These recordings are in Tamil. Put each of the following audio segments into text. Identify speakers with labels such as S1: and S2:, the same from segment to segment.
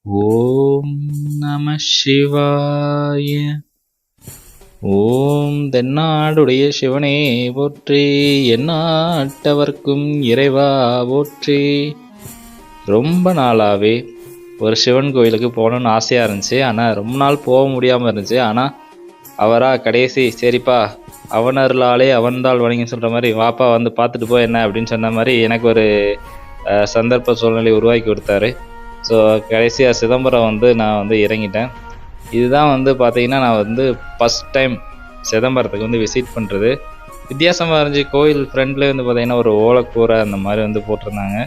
S1: ஓம் நம சிவாய. ஓம் தென்னாடுடைய சிவனே போற்றி, எந்நாட்டவர்க்கும் இறைவா போற்றி. ரொம்ப நாளாகவே ஒரு சிவன் கோயிலுக்கு போகணுன்னு ஆசையாக இருந்துச்சு. ஆனால் ரொம்ப நாள் போக முடியாமல் இருந்துச்சு. ஆனால் கடைசி சரிப்பா அவனருளாலே அவன்தாள் வணங்கின்னு சொல்கிற மாதிரி, வாப்பா வந்து பார்த்துட்டு போ என்ன அப்படின்னு சொன்ன மாதிரி எனக்கு ஒரு சந்தர்ப்ப சூழ்நிலை உருவாக்கி கொடுத்தாரு. ஸோ கடைசியாக சிதம்பரம் நான் இறங்கிட்டேன். இதுதான் பார்த்தீங்கன்னா நான் ஃபஸ்ட் டைம் சிதம்பரத்துக்கு விசிட் பண்ணுறது. வித்தியாசமாக இருந்துச்சு. கோயில் ஃப்ரெண்ட்லேயே பார்த்தீங்கன்னா ஒரு ஓலைக்கூரை அந்த மாதிரி போட்டிருந்தாங்க.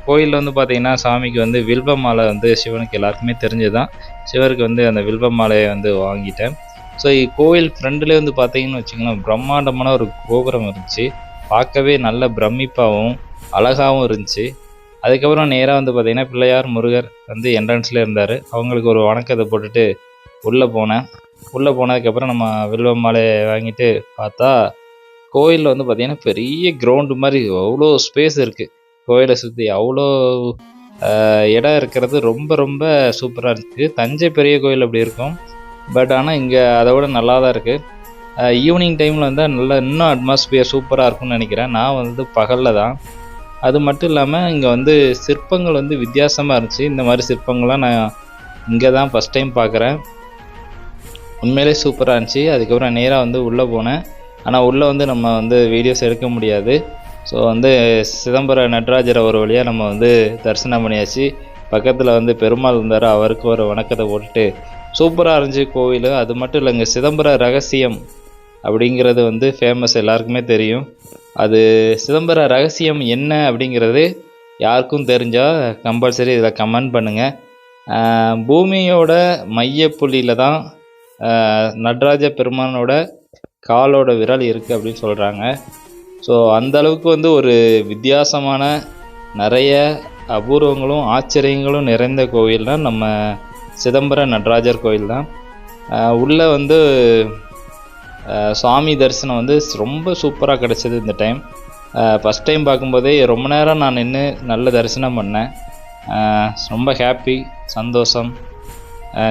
S1: கோயில் பார்த்தீங்கன்னா சாமிக்கு வில்வ மாலை சிவனுக்கு எல்லாருக்குமே தெரிஞ்சுதான். சிவருக்கு அந்த வில்வ மாலையை வாங்கிட்டேன். ஸோ கோயில் ஃப்ரெண்ட்லேயே பார்த்தீங்கன்னு வச்சிங்கன்னா பிரம்மாண்டமான ஒரு கோபுரம் இருந்துச்சு. பார்க்கவே நல்ல பிரமிப்பாகவும் அழகாகவும் இருந்துச்சு. அதுக்கப்புறம் நேராக பார்த்தீங்கன்னா பிள்ளையார் முருகர் என்ட்ரன்ஸில் இருந்தார். அவங்களுக்கு ஒரு வணக்கத்தை போட்டுட்டு உள்ளே போனேன். உள்ளே போனதுக்கப்புறம் நம்ம வில்வ மாலையை வாங்கிட்டு பார்த்தா கோயிலில் பார்த்தீங்கன்னா பெரிய கிரவுண்டு மாதிரி அவ்வளோ ஸ்பேஸ் இருக்குது. கோயிலை சுற்றி அவ்வளோ இடம் இருக்கிறது ரொம்ப ரொம்ப சூப்பராக இருக்குது. தஞ்சை பெரிய கோயில் அப்படி இருக்கும், பட் ஆனால் இங்கே அதை விட நல்லா தான் இருக்குது. ஈவினிங் டைமில் நல்லா இன்னும் அட்மாஸ்பியர் சூப்பராக இருக்கும்னு நினைக்கிறேன். நான் பகலில் தான். அது மட்டும் இல்லாமல் இங்கே சிற்பங்கள் வித்தியாசமாக இருந்துச்சு. இந்த மாதிரி சிற்பங்கள்லாம் நான் இங்கே தான் ஃபஸ்ட் டைம் பார்க்குறேன். உண்மையிலே சூப்பராக இருந்துச்சு. அதுக்கப்புறம் நேராக உள்ளே போனேன். ஆனால் உள்ளே நம்ம வீடியோஸ் எடுக்க முடியாது. ஸோ சிதம்பர நடராஜரை ஒரு வழியாக நம்ம தரிசனம் பண்ணியாச்சு. பக்கத்தில் பெருமாள் இருந்தார். அவருக்கு ஒரு வணக்கத்தை போட்டுட்டு சூப்பராக இருந்துச்சு கோவில். அது மட்டும் இல்லைங்க, சிதம்பர ரகசியம் அப்படிங்கிறது ஃபேமஸ், எல்லாருக்குமே தெரியும். அது சிதம்பர ரகசியம் என்ன அப்படிங்கிறது யாருக்கும் தெரிஞ்சால் கம்பல்சரி இதில் கமெண்ட் பண்ணுங்கள். பூமியோட மையப்புள்ளியில் தான் நடராஜ பெருமானோட காலோட விரல் இருக்குது அப்படின்னு சொல்கிறாங்க. ஸோ அந்தளவுக்கு ஒரு வித்தியாசமான நிறைய அபூர்வங்களும் ஆச்சரியங்களும் நிறைந்த கோவில் தான் நம்ம சிதம்பர நடராஜர் கோயில் தான். உள்ளே சுவாமி தரிசனம் ரொம்ப சூப்பராக கிடச்சிது இந்த டைம். ஃபஸ்ட் டைம் பார்க்கும்போதே ரொம்ப நேரம் நான் நின்று நல்ல தரிசனம் பண்ணேன். ரொம்ப ஹாப்பி, சந்தோஷம்.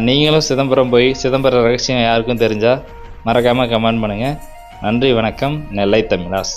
S1: நீங்களும் சிதம்பரம் போய் சிதம்பர ரகசியம் யாருக்கும் தெரிஞ்சால் மறக்காமல் கமெண்ட் பண்ணுங்கள். நன்றி, வணக்கம். நெல்லை தமிழாஸ்.